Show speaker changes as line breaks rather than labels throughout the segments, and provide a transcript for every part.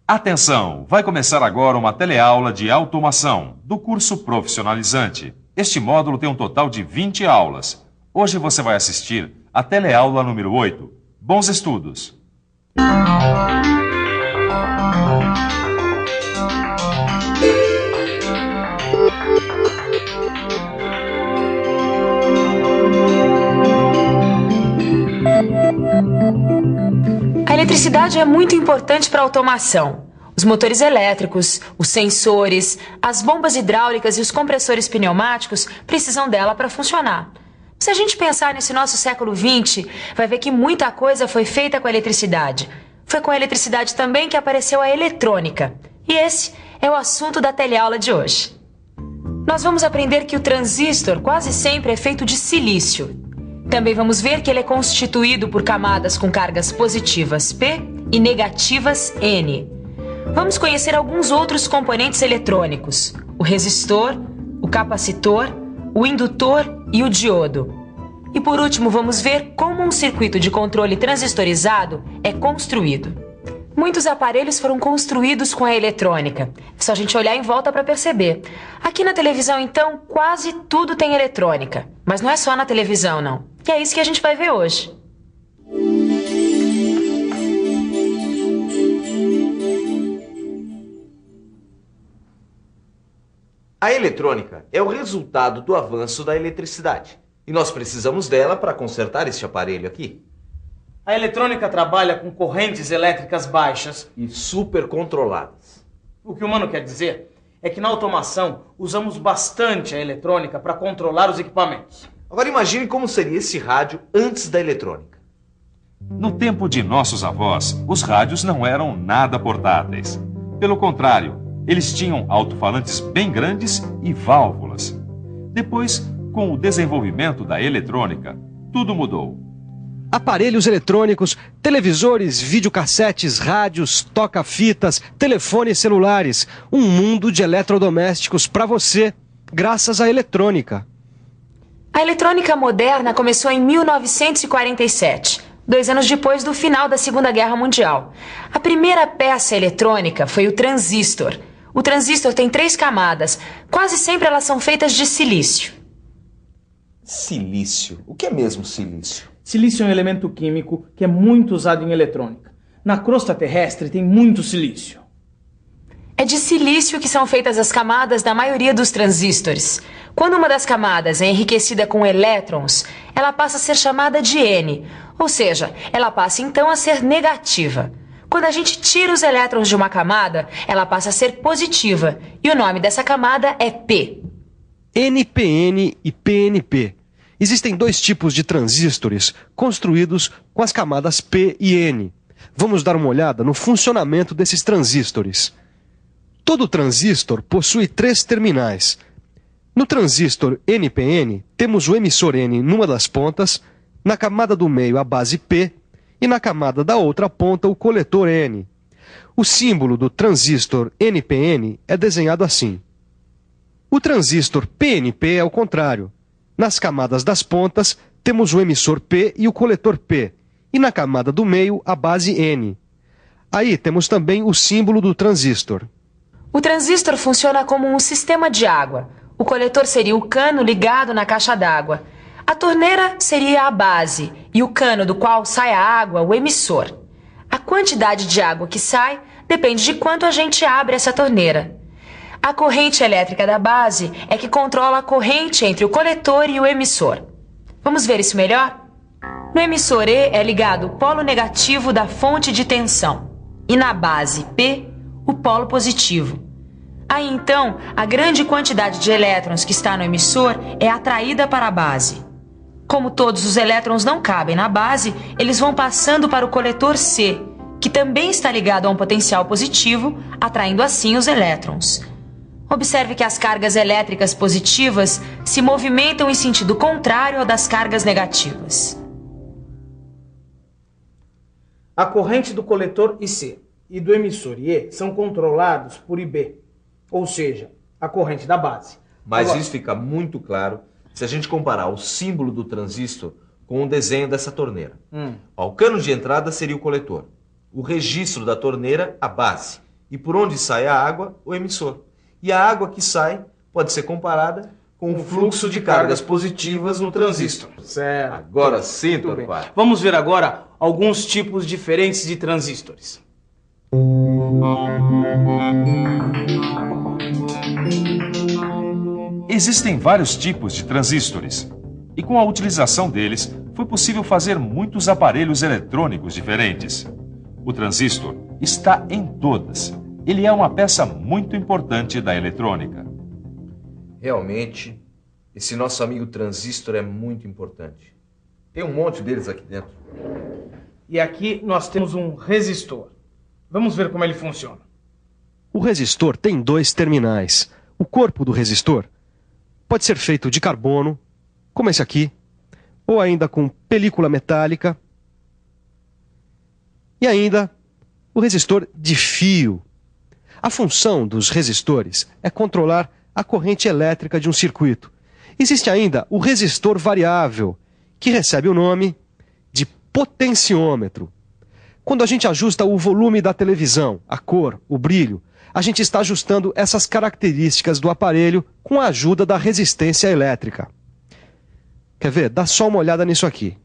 Atenção! Vai começar agora uma teleaula de automação do curso profissionalizante. Este módulo tem um total de 20 aulas. Hoje você vai assistir a teleaula número 8. Bons estudos!
A eletricidade é muito importante para a automação. Os motores elétricos, os sensores, as bombas hidráulicas e os compressores pneumáticos precisam dela para funcionar. Se a gente pensar nesse nosso século XX, vai ver que muita coisa foi feita com a eletricidade. Foi com a eletricidade também que apareceu a eletrônica. E esse é o assunto da teleaula de hoje. Nós vamos aprender que o transistor quase sempre é feito de silício. Também vamos ver que ele é constituído por camadas com cargas positivas P e negativas N. Vamos conhecer alguns outros componentes eletrônicos: o resistor, o capacitor, o indutor e o diodo. E por último, vamos ver como um circuito de controle transistorizado é construído. Muitos aparelhos foram construídos com a eletrônica. É só a gente olhar em volta para perceber. Aqui na televisão, então, quase tudo tem eletrônica. Mas não é só na televisão, não. E é isso que a gente vai ver hoje.
A eletrônica é o resultado do avanço da eletricidade. E nós precisamos dela para consertar este aparelho aqui.
A eletrônica trabalha com correntes elétricas baixas
e supercontroladas.
O que o Mano quer dizer é que na automação usamos bastante a eletrônica para controlar os equipamentos.
Agora imagine como seria esse rádio antes da eletrônica.
No tempo de nossos avós, os rádios não eram nada portáteis. Pelo contrário, eles tinham alto-falantes bem grandes e válvulas. Depois, com o desenvolvimento da eletrônica, tudo mudou.
Aparelhos eletrônicos, televisores, videocassetes, rádios, toca-fitas, telefones celulares. Um mundo de eletrodomésticos para você, graças à eletrônica.
A eletrônica moderna começou em 1947, 2 anos depois do final da Segunda Guerra Mundial. A primeira peça eletrônica foi o transistor. O transistor tem 3 camadas. Quase sempre elas são feitas de silício.
Silício? O que é mesmo silício?
Silício é um elemento químico que é muito usado em eletrônica. Na crosta terrestre tem muito silício.
É de silício que são feitas as camadas da maioria dos transistores. Quando uma das camadas é enriquecida com elétrons, ela passa a ser chamada de N, ou seja, ela passa então a ser negativa. Quando a gente tira os elétrons de uma camada, ela passa a ser positiva, e o nome dessa camada é P.
NPN e PNP. Existem 2 tipos de transistores construídos com as camadas P e N. Vamos dar uma olhada no funcionamento desses transistores. Todo transistor possui 3 terminais. No transistor NPN, temos o emissor N numa das pontas, na camada do meio a base P e na camada da outra ponta o coletor N. O símbolo do transistor NPN é desenhado assim. O transistor PNP é o contrário. Nas camadas das pontas, temos o emissor P e o coletor P, e na camada do meio, a base N. Aí temos também o símbolo do transistor.
O transistor funciona como um sistema de água. O coletor seria o cano ligado na caixa d'água. A torneira seria a base, e o cano do qual sai a água, o emissor. A quantidade de água que sai depende de quanto a gente abre essa torneira. A corrente elétrica da base é que controla a corrente entre o coletor e o emissor. Vamos ver isso melhor? No emissor E é ligado o polo negativo da fonte de tensão e na base P, o polo positivo. Aí então, a grande quantidade de elétrons que está no emissor é atraída para a base. Como todos os elétrons não cabem na base, eles vão passando para o coletor C, que também está ligado a um potencial positivo, atraindo assim os elétrons. Observe que as cargas elétricas positivas se movimentam em sentido contrário ao das cargas negativas.
A corrente do coletor IC e do emissor IE são controlados por IB, ou seja, a corrente da base.
Mas isso fica muito claro se a gente comparar o símbolo do transistor com o desenho dessa torneira. O cano de entrada seria o coletor, o registro da torneira, a base, e por onde sai a água, o emissor. E a água que sai pode ser comparada com o fluxo de cargas positivas no transistor.
Certo.
Agora sim,
Muito bem.
Torquato.
Vamos ver agora alguns tipos diferentes de transistores.
Existem vários tipos de transistores, e com a utilização deles, foi possível fazer muitos aparelhos eletrônicos diferentes. O transistor está em todas. Ele é uma peça muito importante da eletrônica.
Realmente, esse nosso amigo transistor é muito importante. Tem um monte deles aqui dentro.
E aqui nós temos um resistor. Vamos ver como ele funciona.
O resistor tem dois terminais. O corpo do resistor pode ser feito de carbono, como esse aqui, ou ainda com película metálica. E ainda o resistor de fio. A função dos resistores é controlar a corrente elétrica de um circuito. Existe ainda o resistor variável, que recebe o nome de potenciômetro. Quando a gente ajusta o volume da televisão, a cor, o brilho, a gente está ajustando essas características do aparelho com a ajuda da resistência elétrica. Quer ver? Dá só uma olhada nisso aqui.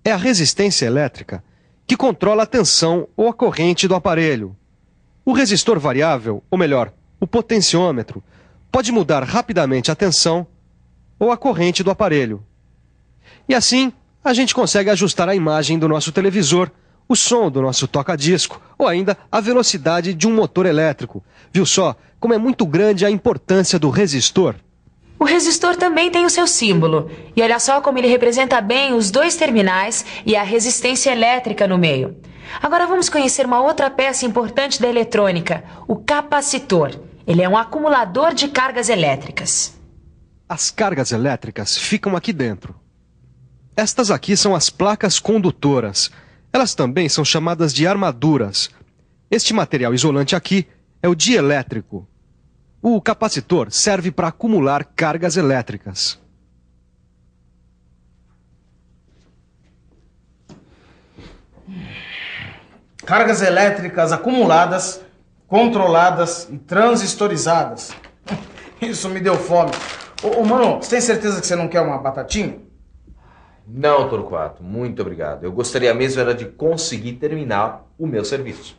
É a resistência elétrica que controla a tensão ou a corrente do aparelho. O resistor variável, ou melhor, o potenciômetro, pode mudar rapidamente a tensão ou a corrente do aparelho. E assim, a gente consegue ajustar a imagem do nosso televisor, o som do nosso toca-disco ou ainda a velocidade de um motor elétrico. Viu só como é muito grande a importância do resistor?
O resistor também tem o seu símbolo. E olha só como ele representa bem os dois terminais e a resistência elétrica no meio. Agora vamos conhecer uma outra peça importante da eletrônica, o capacitor. Ele é um acumulador de cargas elétricas.
As cargas elétricas ficam aqui dentro. Estas aqui são as placas condutoras. Elas também são chamadas de armaduras. Este material isolante aqui é o dielétrico. O capacitor serve para acumular cargas elétricas.
Cargas elétricas acumuladas, controladas e transistorizadas. Isso me deu fome. Ô, mano, você tem certeza que você não quer uma batatinha?
Não, Torquato, muito obrigado. Eu gostaria mesmo era de conseguir terminar o meu serviço.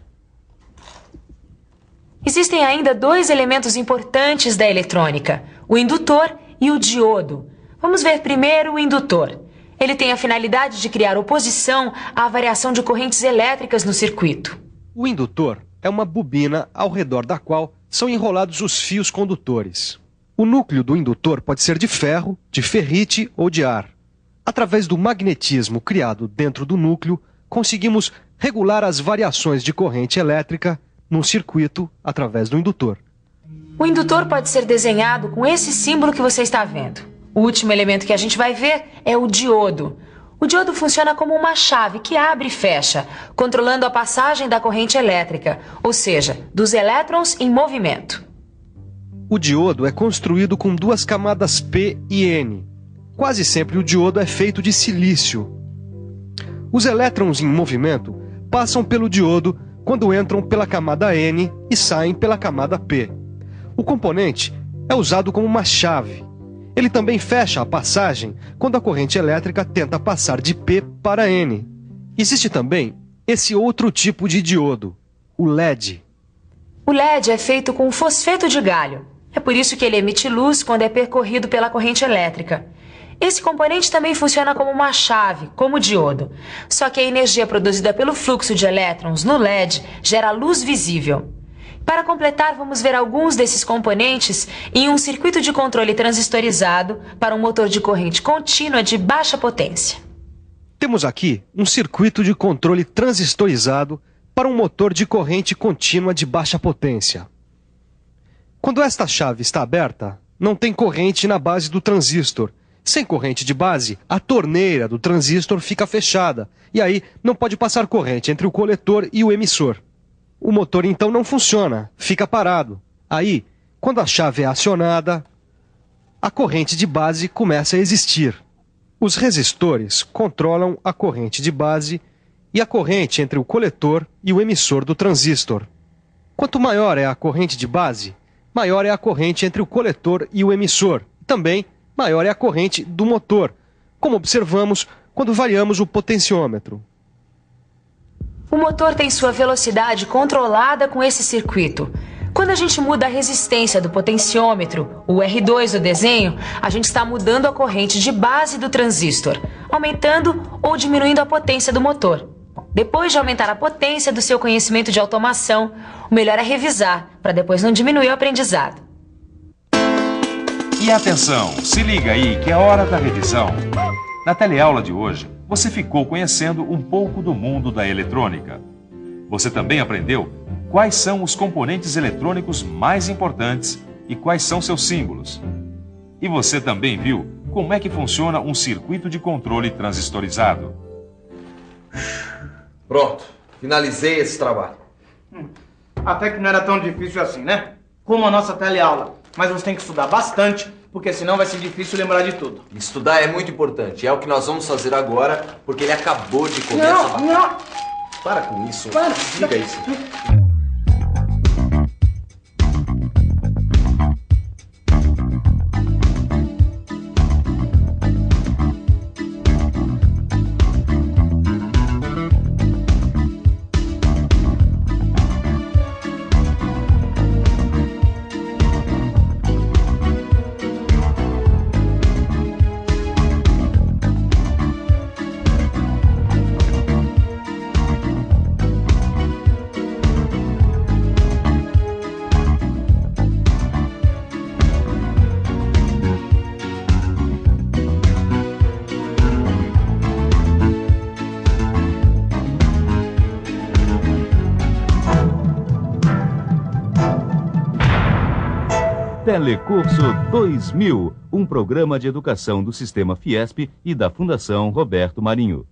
Existem ainda dois elementos importantes da eletrônica, o indutor e o diodo. Vamos ver primeiro o indutor. Ele tem a finalidade de criar oposição à variação de correntes elétricas no circuito.
O indutor é uma bobina ao redor da qual são enrolados os fios condutores. O núcleo do indutor pode ser de ferro, de ferrite ou de ar. Através do magnetismo criado dentro do núcleo, conseguimos regular as variações de corrente elétrica num circuito através do indutor.
O indutor pode ser desenhado com esse símbolo que você está vendo. O último elemento que a gente vai ver é o diodo. O diodo funciona como uma chave que abre e fecha, controlando a passagem da corrente elétrica, ou seja, dos elétrons em movimento.
O diodo é construído com duas camadas P e N. Quase sempre o diodo é feito de silício. Os elétrons em movimento passam pelo diodo quando entram pela camada N e saem pela camada P. O componente é usado como uma chave. Ele também fecha a passagem quando a corrente elétrica tenta passar de P para N. Existe também esse outro tipo de diodo, o LED.
O LED é feito com fosfeto de galho. É por isso que ele emite luz quando é percorrido pela corrente elétrica. Esse componente também funciona como uma chave, como o diodo. Só que a energia produzida pelo fluxo de elétrons no LED gera luz visível. Para completar, vamos ver alguns desses componentes em um circuito de controle transistorizado para um motor de corrente contínua de baixa potência.
Temos aqui um circuito de controle transistorizado para um motor de corrente contínua de baixa potência. Quando esta chave está aberta, não tem corrente na base do transistor. Sem corrente de base, a torneira do transistor fica fechada, e aí não pode passar corrente entre o coletor e o emissor. O motor então não funciona, fica parado. Aí, quando a chave é acionada, a corrente de base começa a existir. Os resistores controlam a corrente de base e a corrente entre o coletor e o emissor do transistor. Quanto maior é a corrente de base, maior é a corrente entre o coletor e o emissor. Também, maior é a corrente do motor, como observamos quando variamos o potenciômetro.
O motor tem sua velocidade controlada com esse circuito. Quando a gente muda a resistência do potenciômetro, o R2 do desenho, a gente está mudando a corrente de base do transistor, aumentando ou diminuindo a potência do motor. Depois de aumentar a potência do seu conhecimento de automação, o melhor é revisar, para depois não diminuir o aprendizado.
E atenção, se liga aí que é hora da revisão. Na teleaula de hoje, você ficou conhecendo um pouco do mundo da eletrônica. Você também aprendeu quais são os componentes eletrônicos mais importantes e quais são seus símbolos. E você também viu como é que funciona um circuito de controle transistorizado.
Pronto, finalizei esse trabalho.
Até que não era tão difícil assim, né? Como a nossa teleaula. Mas você tem que estudar bastante, porque senão vai ser difícil lembrar de tudo.
Estudar é muito importante. É o que nós vamos fazer agora, porque ele acabou de comer essa batata.
Não!
Para com isso.
Para!
Diga isso.
Telecurso 2000, um programa de educação do Sistema Fiesp e da Fundação Roberto Marinho.